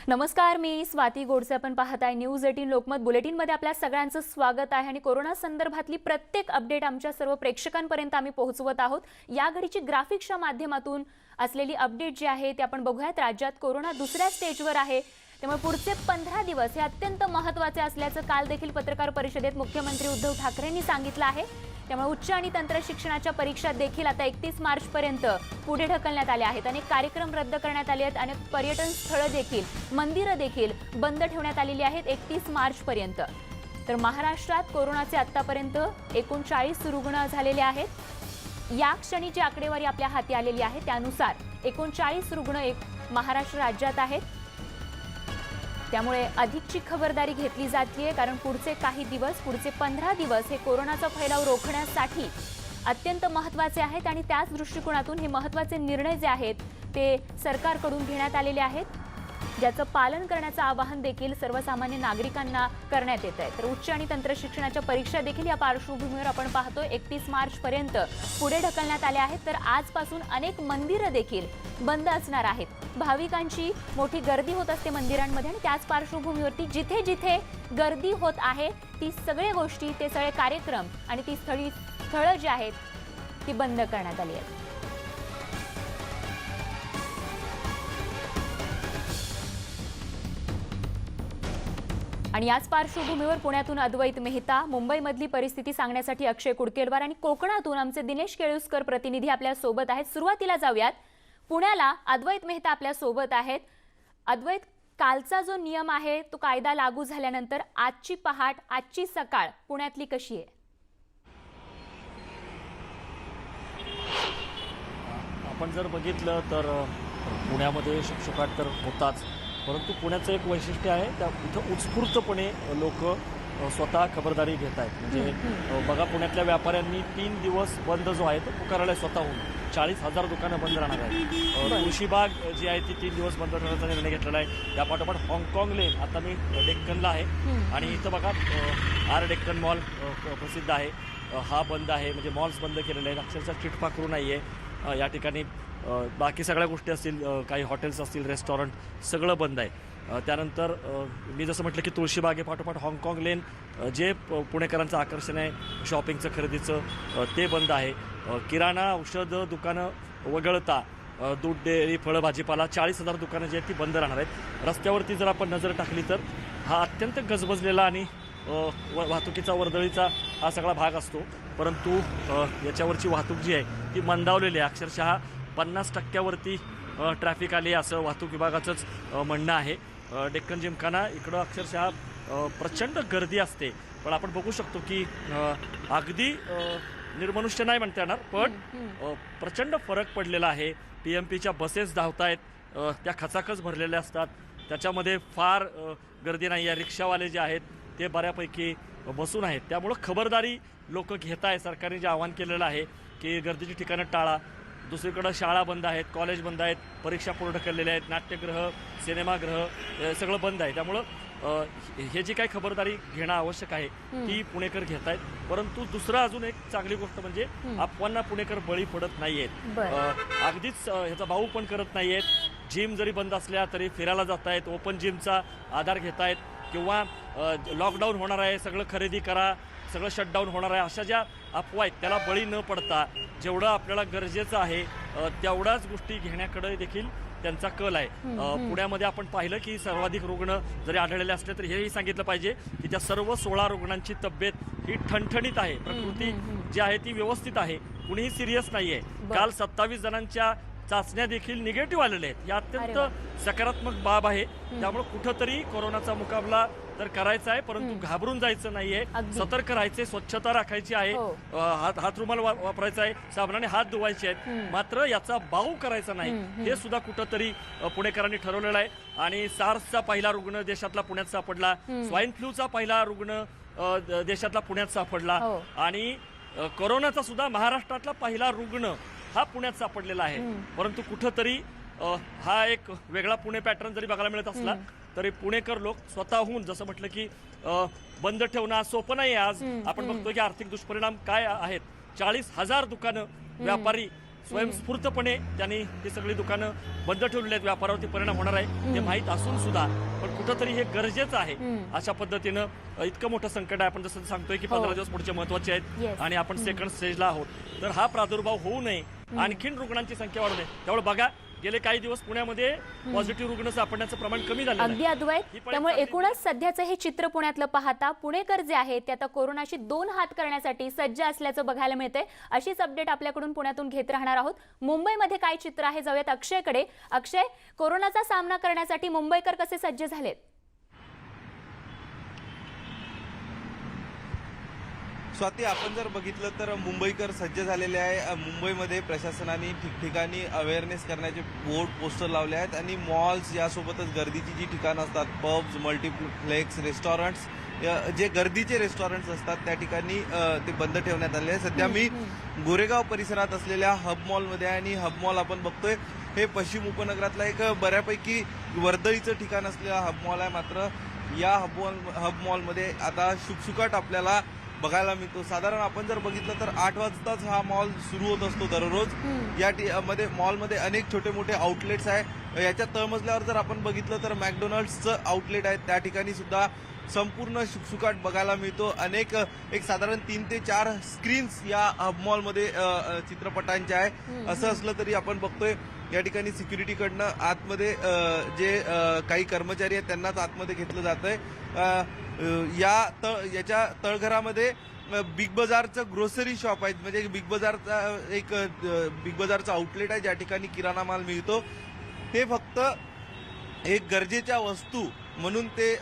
नमस्कार, मी स्वाती गोडसे. आपण पाहताय न्यूज 18 लोकमत बुलेटिन मध्ये आपल्या सगळ्यांचं स्वागत आहे आणि कोरोना संदर्भातली प्रत्येक अपडेट आमच्या सर्व प्रेक्षकांपर्यंत आम्ही पोहोचवत आहोत. या घडीची ग्राफिक्सच्या माध्यमातून असलेली अपडेट जी आहे ते आपण बघूयात. राज्यात कोरोना दुसऱ्या स्टेजवर आहे, त्यामुळे पुढचे 15 दिवस हे अत्यंत महत्त्वाचे असल्याचं काल देखील पत्रकार परिषदेत मुख्यमंत्री उद्धव ठाकरेंनी सांगितलं आहे. त्यामुळे उच्च आणि तंत्र शिक्षणाच्या परीक्षा देखील आता 31 मार्च पर्यंत पुढे ढकलण्यात आल्या आहेत. अनेक कार्यक्रम रद्द करण्यात आले आहेत. अनेक पर्यटन स्थळं देखील, मंदिरं देखील बंद ठेवण्यात आलेली आहेत 31 मार्च पर्यंत. तर महाराष्ट्रात कोरोनाचे आतापर्यंत 39 रुग्ण झालेले आहेत. या क्षणी जी आकडेवारी आपल्या हाती आलेली आहे त्यानुसार 39 रुग्ण महाराष्ट्र राज्यात आहेत. त्यामुळे अधिकची खबरदारी घेतली जाते, कारण पुढचे काही दिवस, पुढचे 15 दिवस हे कोरोनाचा फैलाव रोखण्यासाठी अत्यंत महत्त्वाचे आहेत आणि त्याच दृष्टिकोनातून हे महत्त्वाचे निर्णय जे आहेत ते सरकारकडून घेण्यात आलेले आहेत, ज्याचं पालन करण्याचं आवाहन देखील सर्वसामान्य नागरिकांना करण्यात येत आहे. तर उच्च आणि तंत्र शिक्षणाच्या परीक्षा देखील या पार्श्वभूमीवर आपण पाहतोय 31 मार्च पर्यंत पुढे ढकलण्यात आल्या आहेत. तर आजपासून अनेक मंदिरं देखील बंद असणार आहेत. भाविकांची मोठी गर्दी होत असते मंदिरांमध्ये आणि त्याच पार्श्वभूमीवरती जिथे जिथे गर्दी होत आहे ती सगळे गोष्टी, ते सगळे कार्यक्रम आणि ती स्थळं जी आहेत ती बंद करण्यात आली आहेत. आणि याच पार्श्वभूमीवर पुण्यातून अद्वैत मेहता, मुंबईमधली परिस्थिती सांगण्यासाठी अक्षय कुडकेलवार आणि कोकणातून आमचे दिनेश केळुसकर प्रतिनिधी आपल्या सोबत आहेत. सुरुवातीला जाऊयात पुण्याला. अद्वैत मेहता आपल्या सोबत आहेत. अद्वैत, कालचा जो नियम आहे तो कायदा लागू झाल्यानंतर आजची पहाट, आजची सकाळ पुण्यातली कशी आहे? आपण जर बघितलं तर पुण्यामध्ये शुकशुकाट तर होताच, परंतु पुण्याचं एक वैशिष्ट्य आहे, त्या इथं उत्स्फूर्तपणे लोक स्वतः खबरदारी घेत आहेत. म्हणजे बघा, पुण्यातल्या व्यापाऱ्यांनी 3 दिवस बंद जो आहे तो पुकारला आहे स्वतःहून. 40,000 दुकानं बंद राहणार आहेत. तुळशीबाग जी आहे ती 3 दिवस बंद ठेवण्याचा निर्णय घेतलेला आहे. त्यापाठोपाठ हाँगकाँग लेन, आता मी डेक्कनला आहे आणि इथं बघा आर डेक्कन मॉल प्रसिद्ध आहे, हा बंद आहे. म्हणजे मॉल्स बंद केलेले आहेत, अक्षरशः चिटपाखरू नाही आहे या ठिकाणी. बाकी सगळ्या गोष्टी असतील, काही हॉटेल्स असतील, रेस्टॉरंट, सगळं बंद आहे. त्यानंतर मी जसं म्हटलं की तुळशीबागेपाठोपाठ हाँगकाँग लेन जे पुणेकरांचं आकर्षण आहे शॉपिंगचं, खरेदीचं, ते बंद आहे. किराणा, औषध दुकानं वगळता दूध, डेअरी, फळं, भाजीपाला 40,000 दुकानं जी आहेत ती बंद राहणार आहेत. रस्त्यावरती जर आपण नजर टाकली तर हा अत्यंत गजबजलेला आणि वाहतुकीचा वर्दळीचा हा सगळा भाग असतो, परंतु याच्यावरची वाहतूक जी आहे ती मंदावलेली आहे. अक्षरशः 50% ट्रॅफिक आली असं वाहतूक विभागाचंच म्हणणं आहे. डेक्कन जिमखाना इकडं अक्षरशः प्रचंड गर्दी असते, पण आपण बघू शकतो की अगदी निर्मनुष्य नाही म्हणता येणार, पण प्रचंड फरक पडलेला आहे. PMPच्या बसेस धावत आहेत, त्या खचाखच भरलेल्या असतात, त्याच्यामध्ये फार गर्दी नाही आहे. रिक्षावाले जे आहेत ते बऱ्यापैकी बसून आहेत, त्यामुळं खबरदारी लोक घेत आहे. सरकारने जे आवाहन केलेलं आहे की गर्दीची ठिकाणं टाळा. दुसरीकडं शाळा बंद आहेत, कॉलेज बंद आहेत, परीक्षा पुढे ढकललेल्या आहेत, नाट्यगृह, सिनेमागृह सगळं बंद आहे. त्यामुळं हे जी काही खबरदारी घेणं आवश्यक आहे ती पुणेकर घेत आहेत. परंतु दुसरं अजून एक चांगली गोष्ट म्हणजे अफवांना पुणेकर बळी पडत नाहीयेत. अगदीच ह्याचा भाऊ पण करत नाहीयेत. जिम जरी बंद असल्या तरी फिरायला जात आहेत, ओपन जिमचा आधार घेत आहेत, किंवा लॉकडाऊन होणार आहे, सगळं खरेदी करा, सगळं शटडाऊन होणार आहे, अशा ज्या अफवा आहेत त्याला बळी न पडता जेवढं आपल्याला गरजेचं आहे तेवढ्याच गोष्टी घेण्याकडे देखील त्यांचा कल आहे. पुण्यामध्ये आपण पाहिलं की सर्वाधिक रुग्ण जरी आढळलेले असले तरी हेही सांगितलं पाहिजे की त्या सर्व 16 रुग्णांची तब्येत ही ठणठणीत आहे, प्रकृती जी आहे ती व्यवस्थित आहे, कुणीही सिरियस नाही आहे. काल 27 जणांच्या चाचण्या देखील निगेटिव्ह आलेल्या आहेत. ही अत्यंत सकारात्मक बाब आहे. त्यामुळे कुठंतरी कोरोनाचा मुकाबला तर करायचा आहे, परंतु घाबरून जायचं नाहीये, सतर्क राहायचे, स्वच्छता राखायची आहे, हात रुमाल वापरायचा आहे, साबणाने हात धुवायचे आहेत, मात्र याचा बाऊ करायचा नाही. हे सुद्धा कुठंतरी पुणेकरांनी ठरवलेलं आहे. आणि सार्सचा पहिला रुग्ण देशातला पुण्यात सापडला, स्वाईन फ्लूचा पहिला रुग्ण देशातला पुण्यात सापडला, आणि कोरोनाचा सुद्धा महाराष्ट्रातला पहिला रुग्ण हा पुण्यात सापडलेला आहे. परंतु कुठंतरी हा एक वेगळा पुणे पॅटर्न जरी बघायला मिळत असला तरी पुणेकर लोक स्वतःहून, जसं म्हटलं की बंद ठेवणं सोपं नाही. आज आपण बघतो की आर्थिक दुष्परिणाम काय आहेत. 40,000 दुकानं व्यापारी स्वयंस्फूर्तपणे त्यांनी ही सगळी दुकानं बंद ठेवलेली आहेत. व्यापारावरती परिणाम होणार आहे हे माहीत असून सुद्धा पण कुठंतरी हे गरजेचं आहे. अशा पद्धतीनं इतकं मोठं संकट आहे. आपण जसं सांगतोय की 15 दिवस पुढचे महत्वाचे आहेत आणि आपण सेकंड स्टेजला आहोत. तर हा प्रादुर्भाव होऊ नये, आणखीन रुग्णांची संख्या वाढू नये. त्यामुळे बघा गेले काही दिवस पुण्यामध्ये पॉझिटिव्ह रुग्ण सापडण्याचं प्रमाण कमी झालं अगदी अद्वैत. त्यामुळे एकूणच सध्याचं हे चित्र पुण्यातलं पाहता पुणेकर जे आहेत ते आता कोरोनाशी 2 हात करण्यासाठी सज्ज असल्याचं बघायला मिळतंय. अशीच अपडेट आपल्याकडून पुण्यातून घेत राहणार आहोत. मुंबईमध्ये काय चित्र आहे जाऊयात अक्षयकडे. अक्षय, कोरोनाचा सामना करण्यासाठी मुंबईकर कसे सज्ज झालेत? स्वाती, आपण जर बघितलं तर मुंबईकर सज्ज झालेले आहे. मुंबईमध्ये प्रशासनाने ठिकठिकाणी अवेअरनेस करण्याचे बोर्ड पोस्टर लावले आहेत आणि मॉल्स यासोबतच गर्दीची जी ठिकाणं असतात, पब्स, मल्टीप्लेक्स, रेस्टॉरंट्स, जे गर्दीचे रेस्टॉरंट्स असतात त्या ठिकाणी ते बंद ठेवण्यात आले आहे. सध्या मी गोरेगाव परिसरात असलेल्या हब मॉलमध्ये आहे आणि हब मॉल आपण बघतोय हे पश्चिम उपनगरातला एक बऱ्यापैकी वर्दळीचं ठिकाण असलेला हब मॉल आहे. मात्र या हब मॉलमध्ये आता शुकशुकाट आपल्याला बघायला मिळतो. साधारण आपण जर बघितलं तर 8 वाजताच हा मॉल सुरू होत असतो दररोज. या मॉलमध्ये अनेक छोटे मोठे आउटलेट्स आहे. याच्या तळमजल्यावर जर आपण बघितलं तर मॅकडोनल्ड्सचं आउटलेट आहे. त्या ठिकाणी सुद्धा संपूर्ण शुकशुकाट बघायला मिळतो. एक साधारण 3 ते 4 स्क्रीन्स या हब मॉलमध्ये चित्रपटांच्या आहे. असं असलं तरी आपण बघतोय या ठिकाणी सिक्युरिटीकडनं आतमध्ये जे काही कर्मचारी आहेत त्यांनाच आतमध्ये घेतलं जातंय. याच्या तळघरामध्ये बिग बाजारचं ग्रोसरी शॉप आहे. म्हणजे बिग बाजारचं आउटलेट आहे ज्या ठिकाणी किराणा माल मिळतो. ते फक्त एक गरजेच्या वस्तू म्हणून ते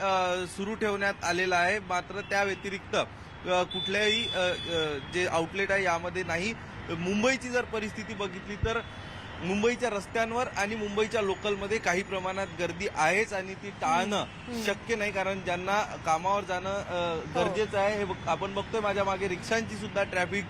सुरू ठेवण्यात आलेलं आहे. मात्र त्या व्यतिरिक्त कुठल्याही जे आउटलेट आहे यामध्ये नाही. मुंबईची जर परिस्थिती बघितली तर मुंबईच्या रस्त्यांवर आणि मुंबईच्या लोकलमध्ये काही प्रमाणात गर्दी आहेच आणि ती टाळणं शक्य नाही. कारण ज्यांना कामावर जाणं गरजेचं आहे, हे आपण बघतोय माझ्या मागे रिक्षांची सुद्धा ट्रॅफिक.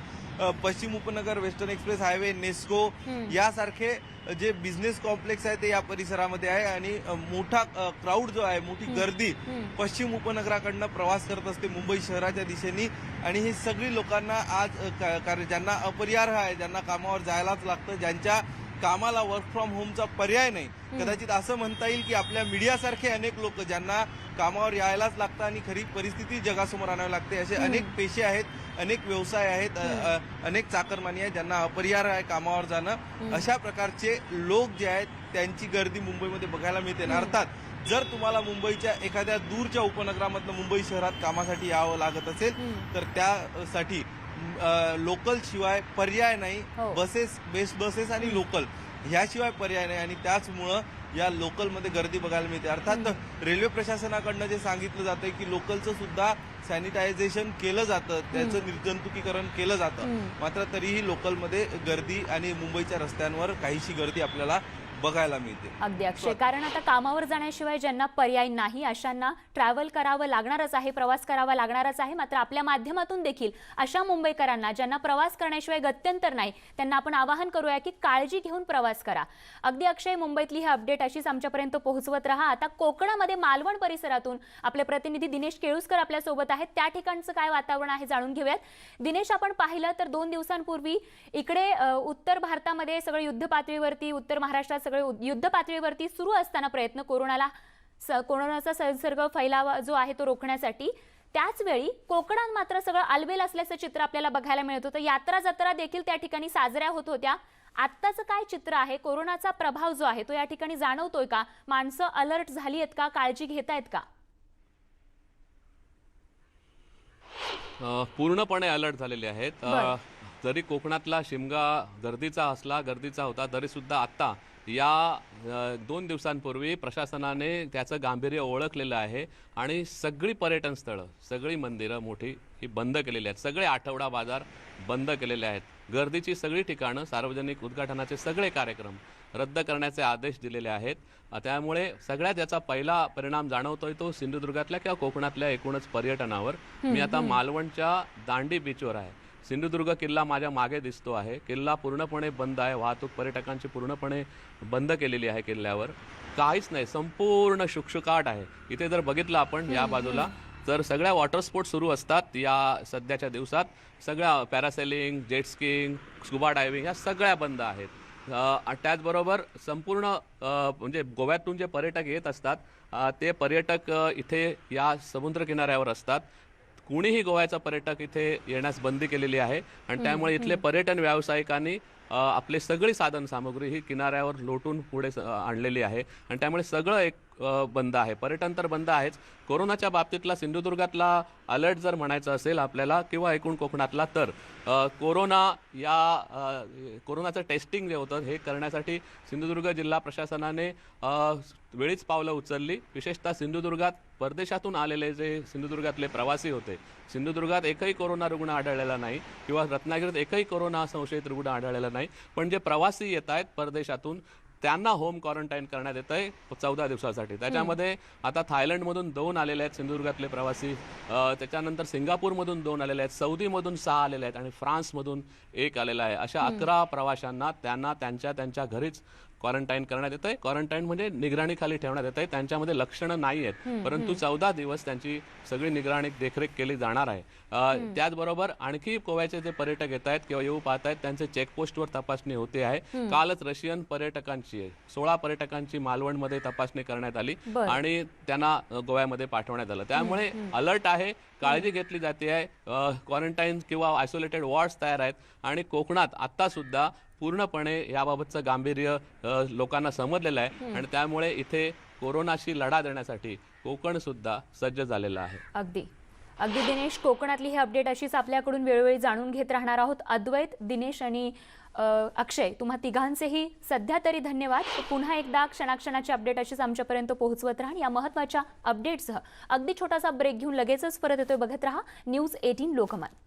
पश्चिम उपनगर, वेस्टर्न एक्सप्रेस हायवे, नेस्को यासारखे जे बिझनेस कॉम्प्लेक्स आहे ते या परिसरामध्ये आहे आणि मोठा क्राऊड जो आहे, मोठी गर्दी पश्चिम उपनगराकडनं प्रवास करत असते मुंबई शहराच्या दिशेने. आणि हे सगळी लोकांना आज ज्यांना अपरिहार्य आहे, ज्यांना कामावर जायलाच लागतं, ज्यांच्या कामाला वर्क फ्रॉम होमचा पर्याय नाही, कदाचित असं म्हणता येईल की आपल्या मीडियासारखे अनेक लोक ज्यांना कामावर यायलाच लागतं आणि खरी परिस्थिती जगासमोर आणावी लागते, असे अनेक पेशे आहेत, अनेक व्यवसाय आहेत, अनेक चाकरमानी आहेत ज्यांना अपरिहार्य आहे कामावर जाणं. अशा प्रकारचे लोक जे आहेत त्यांची गर्दी मुंबईमध्ये बघायला मिळते. अर्थात जर तुम्हाला मुंबईच्या एखाद्या दूरच्या उपनगरामधनं मुंबई शहरात कामासाठी यावं लागत असेल तर त्यासाठी लोकल शिवाय पर्याय नाही. बेस्ट बसेस आणि लोकल ह्याशिवाय पर्याय नाही आणि त्याचमुळं या लोकलमध्ये गर्दी बघायला मिळते. अर्थात रेल्वे प्रशासनाकडनं जे सांगितलं जातंय की लोकलचं सुद्धा सॅनिटायझेशन केलं जातं, त्याचं निर्जंतुकीकरण केलं जातं. मात्र तरीही लोकलमध्ये गर्दी आणि मुंबईच्या रस्त्यांवर काहीशी गर्दी आपल्याला बघायला मिळते. अगदी अक्षय, कारण आता कामावर जाण्याशिवाय ज्यांना पर्याय नाही अशांना ट्रॅव्हल करावं लागणारच आहे, प्रवास करावा लागणारच आहे. मात्र आपल्या माध्यमातून देखील अशा मुंबईकरांना ज्यांना प्रवास करण्याशिवाय गत्यंतर नाही त्यांना आपण आवाहन करूया की काळजी घेऊन प्रवास करा. अगदी अक्षय, मुंबईतली ही अपडेट अशीच आमच्यापर्यंत पोहोचवत राहा. आता कोकणामध्ये मालवण परिसरातून आपले प्रतिनिधी दिनेश केळुसकर आपल्या सोबत आहेत. त्या ठिकाणचं काय वातावरण आहे जाणून घेऊयात. दिनेश, आपण पाहिलं तर 2 दिवसांपूर्वी इकडे उत्तर भारतामध्ये सगळं युद्ध पातळीवरती, उत्तर महाराष्ट्रात सगळे युद्ध पातळीवरती सुरू असताना प्रयत्न कोरोनाचा संसर्ग फैलावा जो आहे तो रोखण्यासाठी, त्याच वेळी कोकणात मात्र सगळं आलबेल असल्याचं चित्र आपल्याला बघायला मिळत होतं. यात्रा जत्रा देखील त्या ठिकाणी साजऱ्या होत होत्या. आत्ताचं काय चित्र आहे? कोरोनाचा प्रभाव जो आहे तो या ठिकाणी जाणवतोय का? माणसं अलर्ट झाली आहेत का? काळजी घेतायत का? पूर्णपणे अलर्ट झालेले आहेत. जरी कोकणातला शिमगा गर्दीचा होता तरी सुद्धा आता या 2 दिवसांपूर्वी प्रशासनाने त्याचं गांभीर्य ओळखलेलं आहे आणि सगळी पर्यटन स्थळं, सगळी मंदिरं मोठी ही बंद केलेली आहेत. सगळे आठवडा बाजार बंद केलेले आहेत. गर्दीची सगळी ठिकाणं, सार्वजनिक उद्घाटनाचे सगळे कार्यक्रम रद्द करण्याचे आदेश दिलेले आहेत. त्यामुळे सगळ्यात याचा पहिला परिणाम जाणवतोय तो सिंधुदुर्गातल्या किंवा कोकणातल्या एकूणच पर्यटनावर. मी आता मालवणच्या दांडी बीचवर आहे. सिंधुदुर्ग किल्ला माझ्या मागे दिसतो आहे. किल्ला पूर्णपणे बंद आहे. वाहतूक पर्यटकांची पूर्णपणे बंद केलेली आहे. किल्ल्यावर काहीच नाही, संपूर्ण शुकशुकाट आहे. इथे जर बघितलं आपण या बाजूला तर सगळ्या वॉटर स्पोर्ट्स सुरू असतात या सध्याच्या दिवसात. सगळ्या parasailing, jet skiing, scuba diving ह्या सगळ्या बंद आहेत. त्याचबरोबर संपूर्ण म्हणजे गोव्यातून जे पर्यटक येत असतात ते पर्यटक इथे या समुद्रकिनाऱ्यावर असतात. कुणीही गोव्याचा पर्यटक इथे येण्यास बंदी केलेली आहे आणि त्यामुळे इथले पर्यटन व्यावसायिकांनी आपली सगळी साधन सामुग्री ही किनाऱ्यावर लोटून पुढे आणलेली आहे आणि त्यामुळे सगळं एक बंद आहे. पर्यटन तर बंद आहेच. कोरोनाच्या बाबतीतला सिंधुदुर्गातला अलर्ट जर म्हणायचं असेल आपल्याला किंवा एकूण कोकणातला तर कोरोनाचं टेस्टिंग जे होतं हे करण्यासाठी सिंधुदुर्ग जिल्हा प्रशासनाने वेळीच पावलं उचलली. विशेषतः सिंधुदुर्गात परदेशातून आलेले जे सिंधुदुर्गातले प्रवासी होते, सिंधुदुर्गात एकही कोरोना रुग्ण आढळलेला नाही किंवा रत्नागिरीत एकही कोरोना संशयित रुग्ण आढळलेला नाही. पण जे प्रवासी येत आहेत परदेशातून त्यांना होम क्वारंटाईन करण्यात येत आहे 14 दिवसासाठी. त्याच्यामध्ये आता थायलंडमधून 2 आलेले आहेत सिंधुदुर्गातले प्रवासी, त्याच्यानंतर सिंगापूरमधून 2 आलेले आहेत, सौदीमधून 6 आलेले आहेत आणि फ्रान्समधून 1 आलेला आहे. अशा 11 प्रवाशांना त्यांना त्यांच्या घरीच क्वारंटाईन करण्यात येत आहे. क्वारंटाईन म्हणजे निगराणीखाली ठेवण्यात येत आहे. त्यांच्यामध्ये लक्षणं नाही आहेत परंतु 14 दिवस त्यांची सगळी निगराणी देखरेख केली जाणार आहे. त्याचबरोबर आणखी गोव्याचे जे पर्यटक येत आहेत किंवा येऊ पाहत आहेत त्यांचे चेकपोस्टवर तपासणी होते आहे. कालच रशियन पर्यटकांची 16 पर्यटकांची मालवणमध्ये तपासणी करण्यात आली आणि त्यांना गोव्यामध्ये पाठवण्यात आलं. त्यामुळे अलर्ट आहे, काळजी घेतली जाते आहे. क्वारंटाईन किंवा आयसोलेटेड वॉर्ड्स तयार आहेत आणि कोकणात आता सुद्धा पूर्णपणे याबाबतचं गांभीर्य लोकांना समजलेलं आहे आणि त्यामुळे इथे कोरोनाशी लढा देण्यासाठी कोकण सुद्धा सज्ज झालेलं आहे. अगदी दिनेश, कोकणातली ही अपडेट अशीच आपल्याकडून वेळोवेळी जाणून घेत राहणार आहोत. अद्वैत, दिनेश आणि अक्षय, तुम्हा तिघांचेही सध्या तरी धन्यवाद. पुन्हा एकदा क्षणाक्षणाची अपडेट अशीच आमच्यापर्यंत पोहोचवत राहा. या महत्त्वाच्या अपडेटसह अगदी छोटासा ब्रेक घेऊन लगेचच परत येतोय. बघत राहा न्यूज 18 लोकमत.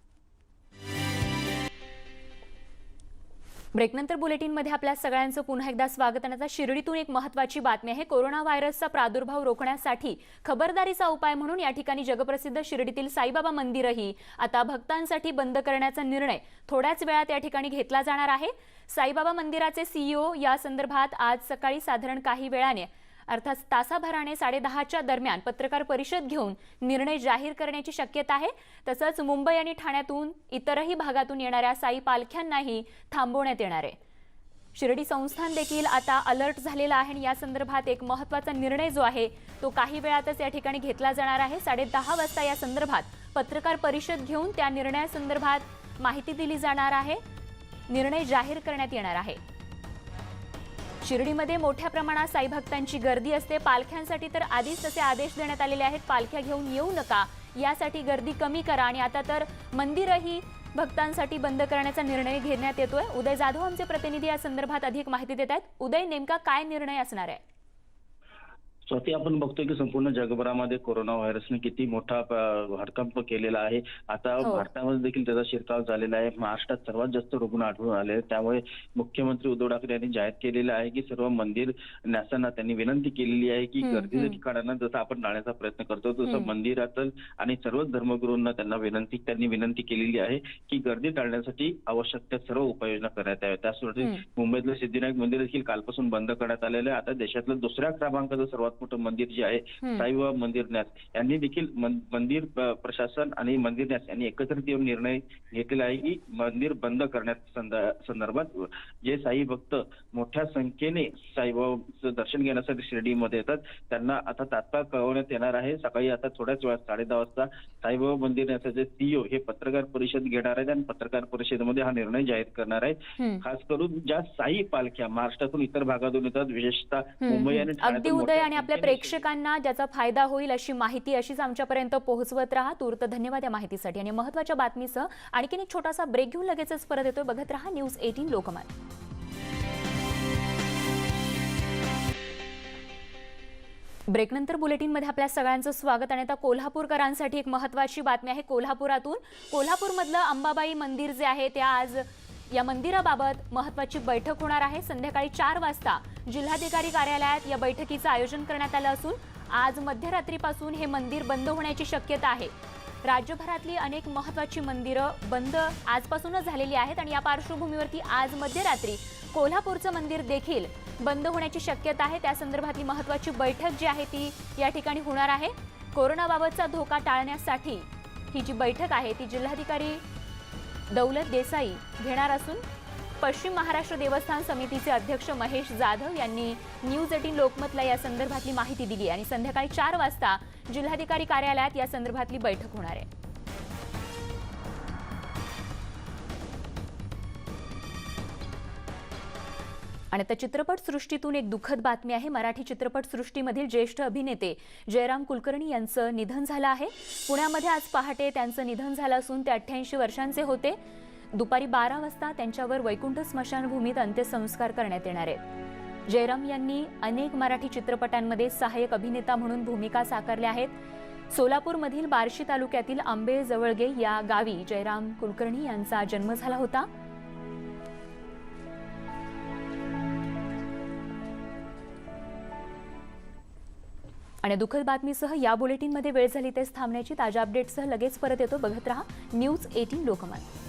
ब्रेकनंतर बुलेटिनमध्ये आपल्या सगळ्यांचं पुन्हा एकदा स्वागत. आणि आता शिर्डीतून एक महत्त्वाची बातमी आहे. कोरोना व्हायरसचा प्रादुर्भाव रोखण्यासाठी खबरदारीचा उपाय म्हणून या ठिकाणी जगप्रसिद्ध शिर्डीतील साईबाबा मंदिरही आता भक्तांसाठी बंद करण्याचा निर्णय थोड्याच वेळात या ठिकाणी घेतला जाणार आहे. साईबाबा मंदिराचे CEO या संदर्भात आज सकाळी साधारण काही वेळाने अर्थात तासाभराने 10:30च्या दरम्यान पत्रकार परिषद घेऊन निर्णय जाहीर करण्याची शक्यता आहे. तसंच मुंबई आणि ठाण्यातून इतरही भागातून येणाऱ्या साई पालख्यांनाही थांबवण्यात येणार आहे. शिर्डी संस्थान देखील आता अलर्ट झालेला आहे आणि या संदर्भात एक महत्त्वाचा निर्णय जो आहे तो काही वेळातच या ठिकाणी घेतला जाणार आहे. 10:30 वाजता या संदर्भात पत्रकार परिषद घेऊन त्या निर्णयासंदर्भात माहिती दिली जाणार आहे. निर्णय जाहीर करण्यात येणार आहे. शिर्डीमध्ये मोठ्या प्रमाणात साई भक्तांची गर्दी असते. पालख्यांसाठी तर आधीच तसे आदेश देण्यात आलेले आहेत, पालख्या घेऊन येऊ नका, यासाठी गर्दी कमी करा. आणि आता तर मंदिरही भक्तांसाठी बंद करण्याचा निर्णय घेण्यात येतोय. उदय जाधव आमचे प्रतिनिधी या संदर्भात अधिक माहिती देत आहेत. उदय, नेमका काय निर्णय असणार आहे? स्वतः आपण बघतोय की संपूर्ण जगभरामध्ये कोरोना व्हायरसने किती मोठा हडकंप केलेला आहे. आता भारतामध्ये देखील त्याचा शिरकाव झालेला आहे. महाराष्ट्रात सर्वात जास्त रुग्ण आढळून आले आहेत. त्यामुळे मुख्यमंत्री उद्धव ठाकरे यांनी जाहीर केलेलं आहे की सर्व मंदिर न्यासांना त्यांनी विनंती केलेली आहे की गर्दीच्या ठिकाणांना जसं आपण टाळण्याचा प्रयत्न करतो तसं मंदिरातील आणि सर्वच धर्मगुरूंना त्यांनी विनंती केलेली आहे की गर्दी टाळण्यासाठी आवश्यक त्या सर्व उपाययोजना करण्यात याव्या. त्यासाठी मुंबईतलं सिद्धिविनायक मंदिर देखील कालपासून बंद करण्यात आलेलं आहे. आता देशातलं 2ऱ्या क्रमांकाचं सर्वात मोठं मंदिर जे आहे साईबाबा मंदिर न्यास यांनी देखील मंदिर प्रशासन आणि मंदिर न्यास यांनी एकत्रित येऊन निर्णय घेतलेला आहे की मंदिर बंद करण्यात संदर्भात जे साई भक्त मोठ्या संख्येने साईबाबाचं दर्शन घेण्यासाठी शिर्डीमध्ये येतात त्यांना आता तात्काळ कळवण्यात येणार आहे. सकाळी आता थोड्याच वेळात 10:30 वाजता साईबाबा मंदिर न्यासाचे CEO हे पत्रकार परिषद घेणार आहेत आणि पत्रकार परिषदेमध्ये हा निर्णय जाहीर करणार आहे. खास करून ज्या साई पालख्या महाराष्ट्रातून इतर भागातून येतात, विशेषतः मुंबई आणि अगदी उदय, आणि आपल्या प्रेक्षकांना ज्याचा फायदा होईल अशी माहिती अशीच आमच्यापर्यंत पोहोचवत राहा. तूर्त धन्यवाद या माहितीसाठी. आणि महत्त्वाच्या बातमीसह आणखीन एक छोटासा ब्रेक घेऊन लगेचच परत येतोय. बघत राहा न्यूज 18 लोकमत. ब्रेकनंतर बुलेटिनमध्ये आपल्या सगळ्यांचं स्वागत. आणि आता कोल्हापूरकरांसाठी एक महत्त्वाची बातमी आहे. कोल्हापूरमधलं अंबाबाई मंदिर जे आहे ते आज या मंदिराबाबत महत्त्वाची बैठक होणार आहे. संध्याकाळी 4 वाजता जिल्हाधिकारी कार्यालयात या बैठकीचं आयोजन करण्यात आलं असून आज मध्यरात्रीपासून हे मंदिर बंद होण्याची शक्यता आहे. राज्यभरातली अनेक महत्त्वाची मंदिरं बंद आजपासूनच झालेली आहेत आणि या पार्श्वभूमीवरती आज मध्यरात्री कोल्हापूरचं मंदिर देखील बंद होण्याची शक्यता आहे. त्या संदर्भातली महत्त्वाची बैठक जी आहे ती या ठिकाणी होणार आहे. कोरोनाबाबतचा धोका टाळण्यासाठी ही जी बैठक आहे ती जिल्हाधिकारी दौलत देसाई घेणार असून पश्चिम महाराष्ट्र देवस्थान समितीचे अध्यक्ष महेश जाधव यांनी न्यूज 18 लोकमतला या संदर्भातली माहिती दिली आणि संध्याकाळी 4 वाजता जिल्हाधिकारी कार्यालयात या संदर्भातली बैठक होणार आहे. आणि आता चित्रपटसृष्टीतून एक दुःखद बातमी आहे. मराठी चित्रपटसृष्टीमधील ज्येष्ठ अभिनेते जयराम कुलकर्णी यांचं निधन झालं आहे. पुण्यामध्ये आज पहाटे त्यांचं निधन झालं असून ते 88 वर्षांचे होते. दुपारी 12 वाजता त्यांच्यावर वैकुंठ स्मशानभूमीत अंत्यसंस्कार करण्यात येणार आहेत. जयराम यांनी अनेक मराठी चित्रपटांमध्ये सहाय्यक अभिनेता म्हणून भूमिका साकारल्या आहेत. सोलापूरमधील बार्शी तालुक्यातील आंबे जवळगे या गावी जयराम कुलकर्णी यांचा जन्म झाला होता. आणि दुःखद बातमीसह या बुलेटिनमध्ये वेळ झाली तेच थांबण्याची. ताज्या अपडेट्ससह लगेच परत येतो. बघत रहा न्यूज 18 लोकमत.